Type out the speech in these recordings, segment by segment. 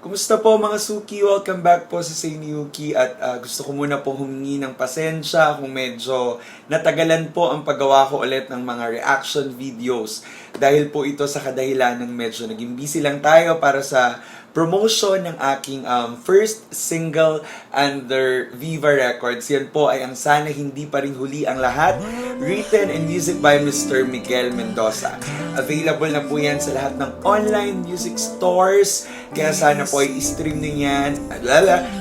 Kumusta po mga Suki? Welcome back po sa Saini Yuki at gusto ko muna pong humingi ng pasensya kung medyo natagalan po ang paggawa ko ulit ng mga reaction videos dahil po ito sa kadahilan ng medyo naging busy lang tayo para sa promotion ng aking first single under Viva Records. Yan po ay ang Sana Hindi Pa Rin Huli Ang Lahat, written and music by Mr. Miguel Mendoza. Available na po yan sa lahat ng online music stores, kaya sana po ay i-stream nyo yan.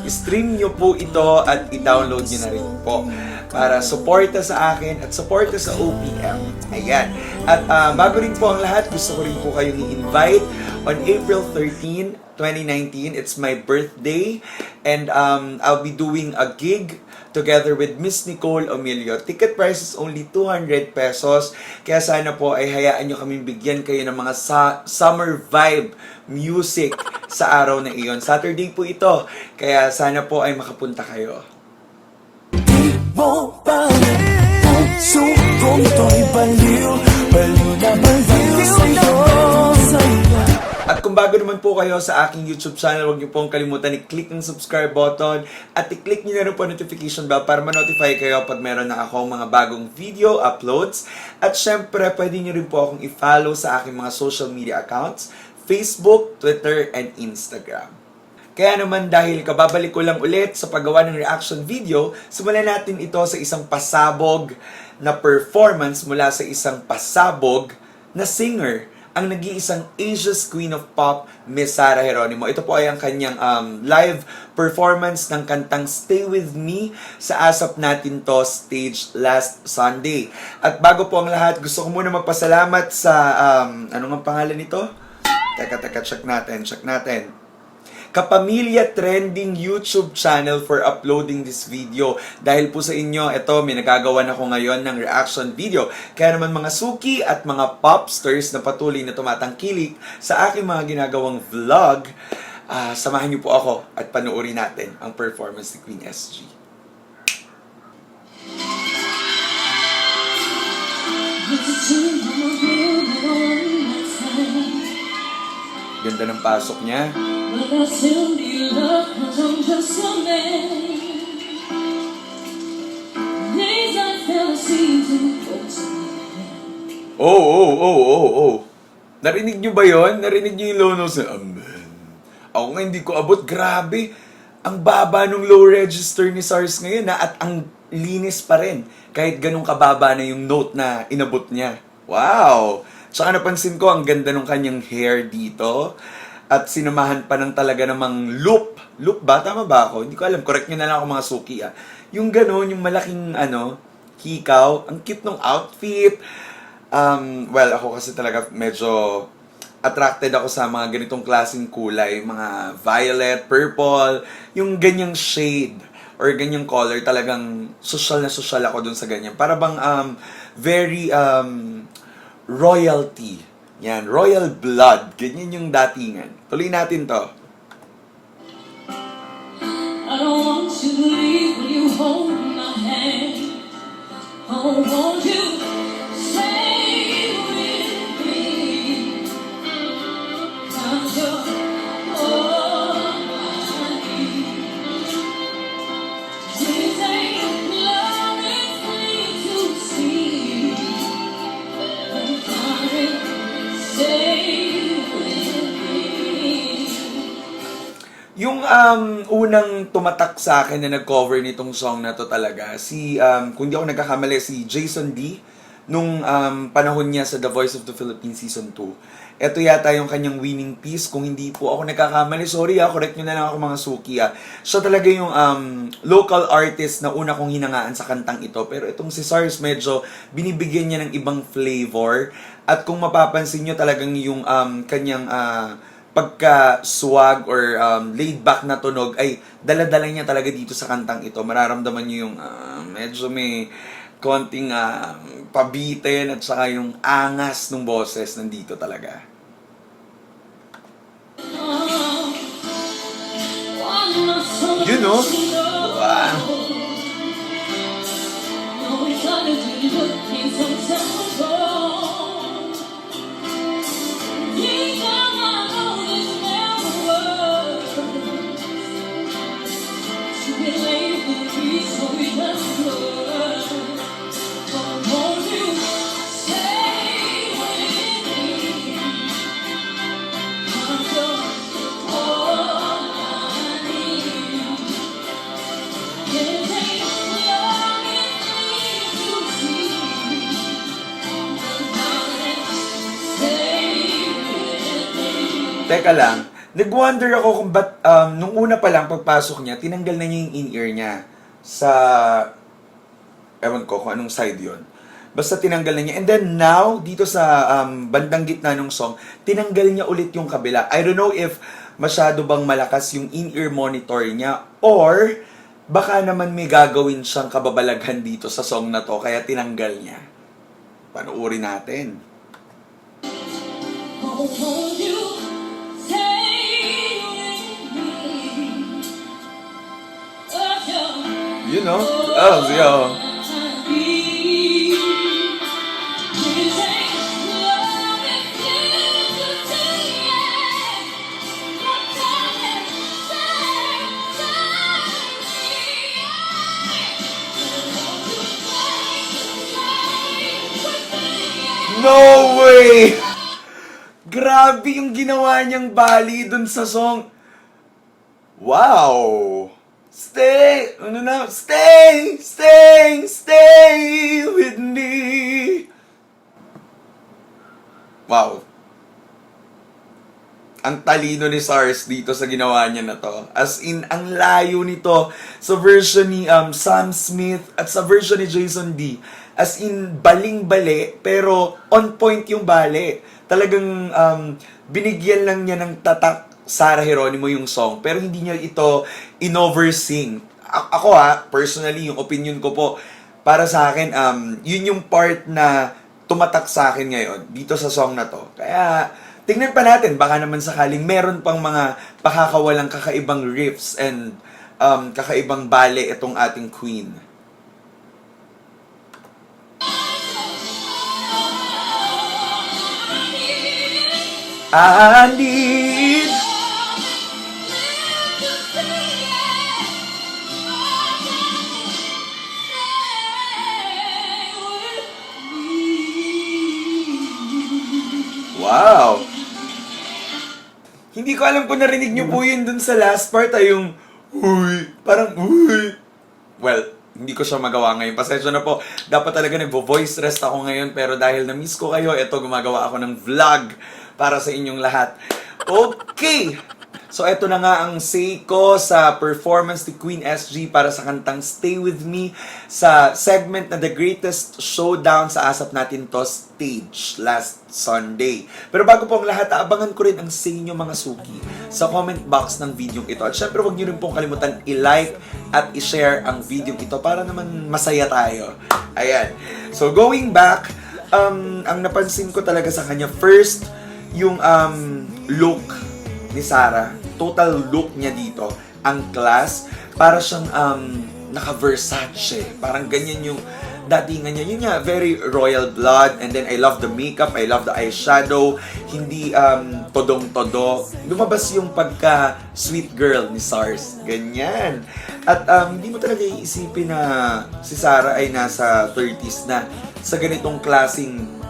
I-stream nyo po ito at i-download nyo na rin po para suporta sa akin at suporta sa OPM. Ayan. At bago rin po ang lahat, gusto ko rin po kayong i-invite on April 13, 2019. It's my birthday and I'll be doing a gig together with Miss Nicole Omilio. Ticket price is only 200 pesos. Kaya sana po ay hayaan nyo kami bigyan kayo ng mga summer vibe music sa araw na iyon. Saturday po ito. Kaya sana po ay makapunta kayo. Mo pa puso kong to'y baliw na baliw sa'yo. At kung bago naman po kayo sa aking YouTube channel, huwag niyo pong kalimutan i-click ang subscribe button at i-click niyo na rin po notification bell para ma-notify kayo pag meron na akong mga bagong video uploads. At syempre, pwede niyo rin po akong i-follow sa aking mga social media accounts, Facebook, Twitter, and Instagram. Kaya naman dahil kababalik ko lang ulit sa paggawa ng reaction video, simulan natin ito sa isang pasabog na performance mula sa isang pasabog na singer, ang nag-iisang Asia's Queen of Pop, Miss Sarah Geronimo. Ito po ay ang kanyang live performance ng kantang Stay With Me sa Asap Natin To stage last Sunday. At bago po ang lahat, gusto ko muna magpasalamat sa, ano nga pangalan nito? Teka, check natin. Kapamilya Trending YouTube channel for uploading this video. Dahil po sa inyo, ito, may nagagawan ako ngayon ng reaction video. Kaya naman mga Suki at mga popsters na patuloy na tumatangkilik sa aking mga ginagawang vlog, samahan niyo po ako at panoorin natin ang performance ni Queen SG. Ganda ng pasok niya. But I still need love, 'cause I'm just a man. Days I fell asleep too close to my hand. Oh. Narinig niyo ba yon? Narinig niyo yung low notes na, amen. Ako nga hindi ko abot. Grabe. Ang baba nung low register ni SARS ngayon at ang linis pa rin. Kahit ganun kababa na yung note na inabot niya. Wow! Tsaka napansin ko, ang ganda nung kanyang hair dito. At sinamahan pa ng talaga namang loop. Loop ba? Tama ba ako? Hindi ko alam. Correct nyo na lang ako mga Suki. Yung gano'n, yung malaking hikaw. Ang cute ng outfit. Well, ako kasi talaga medyo attracted ako sa mga ganitong klaseng kulay. Mga violet, purple. Yung ganyang shade or ganyang color. Talagang social na social ako dun sa ganyan. Para bang very royalty. Yan, royal blood. Ganyan yung datingan. Tuloy natin to. I don't want you to leave when you hold my hand. I don't want you to stay with me. 'Cause you're all I need. These ain't love is free to see. Yung unang tumatak sa akin na nag-cover nitong song na to talaga, kung di ako nagkakamali, si Jason D, nung panahon niya sa The Voice of the Philippines Season 2. Ito yata yung kanyang winning piece. Kung hindi po ako nagkakamali, sorry correct nyo na lang ako mga Suki. Siya talaga yung local artist na una kong hinangaan sa kantang ito. Pero itong si SARS medyo binibigyan niya ng ibang flavor. At kung mapapansin nyo talagang yung kanyang pagka-swag or laid back na tunog ay dala-dala niya talaga dito sa kantang ito. Mararamdaman niyo yung medyo may konting pabitin at saka yung angas ng boses nandito talaga. You know? Wow. teka lang. Nag-wonder ako kung ba't, nung una pa lang pagpasok niya, tinanggal na niya yung in-ear niya sa, ewan ko kung anong side yon. Basta tinanggal na niya. And then now, dito sa bandang gitna ng song, tinanggal niya ulit yung kabila. I don't know if masyado bang malakas yung in-ear monitor niya or baka naman may gagawin siyang kababalaghan dito sa song na to, kaya tinanggal niya. Panoorin natin. Oh, won't you stay with me? You know? Oh, yeah. No way! Grabe yung ginawa niyang bali dun sa song. Wow! Stay! Ano na? Stay! Stay! Stay with me! Wow. Ang talino ni SARS dito sa ginawa niya na to. As in, ang layo nito sa version ni Sam Smith at sa version ni Jason D. As in, baling-bali, pero on point yung bali. Talagang binigyan lang niya ng tatak Sarah Geronimo yung song, pero hindi niya ito in-oversing. Ako personally, yung opinion ko po, para sa akin, yun yung part na tumatak sa akin ngayon, dito sa song na to. Kaya, tingnan pa natin, baka naman sakaling meron pang mga pakakawalang kakaibang riffs and kakaibang bale itong ating queen. I need Wow! Hindi ko alam kung narinig niyo po yun dun sa last part yung uy, parang uy. Well, hindi ko siya magawa ngayon. Pasensya na po. Dapat talaga nagvo-voice rest ako ngayon, pero dahil na-miss ko kayo, eto gumagawa ako ng vlog para sa inyong lahat. Okay! So, eto na nga ang say ko sa performance ni Queen SG para sa kantang Stay With Me sa segment na The Greatest Showdown sa Asap Natin To stage last Sunday. Pero bago po ang lahat, abangan ko rin ang say nyo mga suki sa comment box ng video ito. At syempre, huwag nyo rin pong kalimutan i-like at i-share ang video ito para naman masaya tayo. Ayan. So, going back, ang napansin ko talaga sa kanya, first, yung look ni Sarah, total look niya dito, ang class, para siyang naka-Versace. Parang ganyan yung datingan niya. Yun nga, very royal blood. And then I love the makeup, I love the eyeshadow. Hindi todong-todo. Lumabas yung pagka-sweet girl ni SARS. Ganyan. At hindi mo talaga iisipin na si Sarah ay nasa 30s na sa ganitong klaseng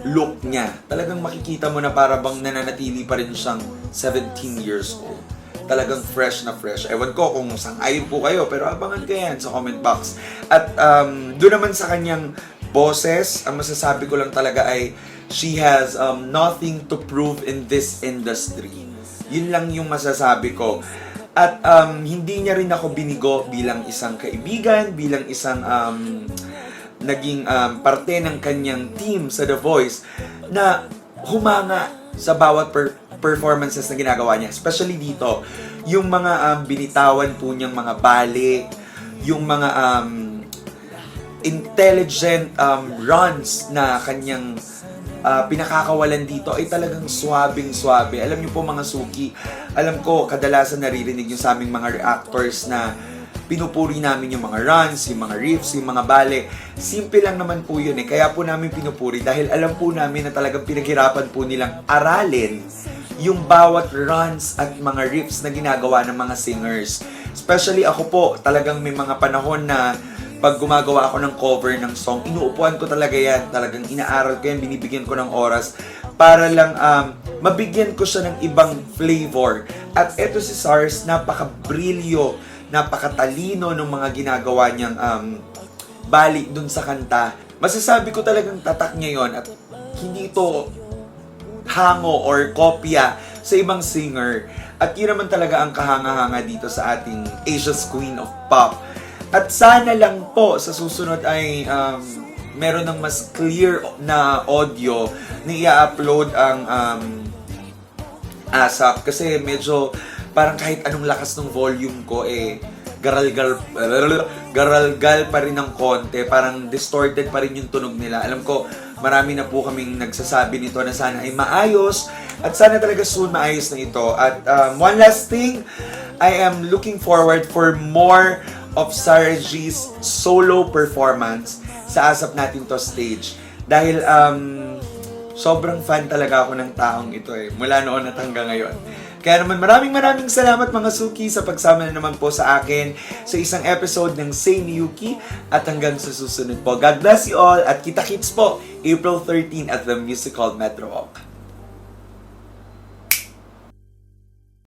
look niya. Talagang makikita mo na para bang nananatili pa rin siyang 17 years old. Talagang fresh na fresh. Ewan ko kung sang-ayon po kayo, pero abangan ko yan sa comment box. At doon naman sa kanyang boses, ang masasabi ko lang talaga ay she has nothing to prove in this industry. Yun lang yung masasabi ko. At hindi niya rin ako binigo bilang isang kaibigan, bilang isang naging parte ng kanyang team sa The Voice na humanga sa bawat performances na ginagawa niya. Especially dito, yung mga binitawan po niyang mga bale, yung mga intelligent runs na kanyang pinakakawalan dito ay talagang swabing-swabe. Alam niyo po mga suki, alam ko kadalasan naririnig yung sa aming mga reactors na pinupuri namin yung mga runs, yung mga riffs, yung mga bale. Simple lang naman po yun Kaya po namin pinupuri dahil alam po namin na talagang pinaghirapan po nilang aralin yung bawat runs at mga riffs na ginagawa ng mga singers. Especially ako po, talagang may mga panahon na pag gumagawa ako ng cover ng song, inuupuan ko talaga yan. Talagang inaaral ko yan, binibigyan ko ng oras para lang mabigyan ko siya ng ibang flavor. At eto si SARS, napaka-brilyo, napakatalino ng mga ginagawa niyang balik dun sa kanta. Masasabi ko talagang tatak niya yon at hindi ito hango or kopya sa ibang singer. At yun naman talaga ang kahanga-hanga dito sa ating Asia's Queen of Pop. At sana lang po sa susunod ay meron ng mas clear na audio na i-upload ang ASAP. Kasi medyo parang kahit anong lakas ng volume ko garalgal pa rin ng konti. Parang distorted pa rin yung tunog nila. Alam ko, marami na po kaming nagsasabi nito na sana ay maayos. At sana talaga soon maayos na ito. At one last thing, I am looking forward for more of Sarah G's solo performance sa ASAP Natin To stage. Dahil sobrang fan talaga ako ng taong ito mula noon at hanggang ngayon. Kaya naman maraming salamat mga Suki sa pagsama na naman po sa akin sa isang episode ng Say ni Yuki at hanggang sa susunod po. God bless you all at kita-kits po April 13 at the Musical Metro Walk.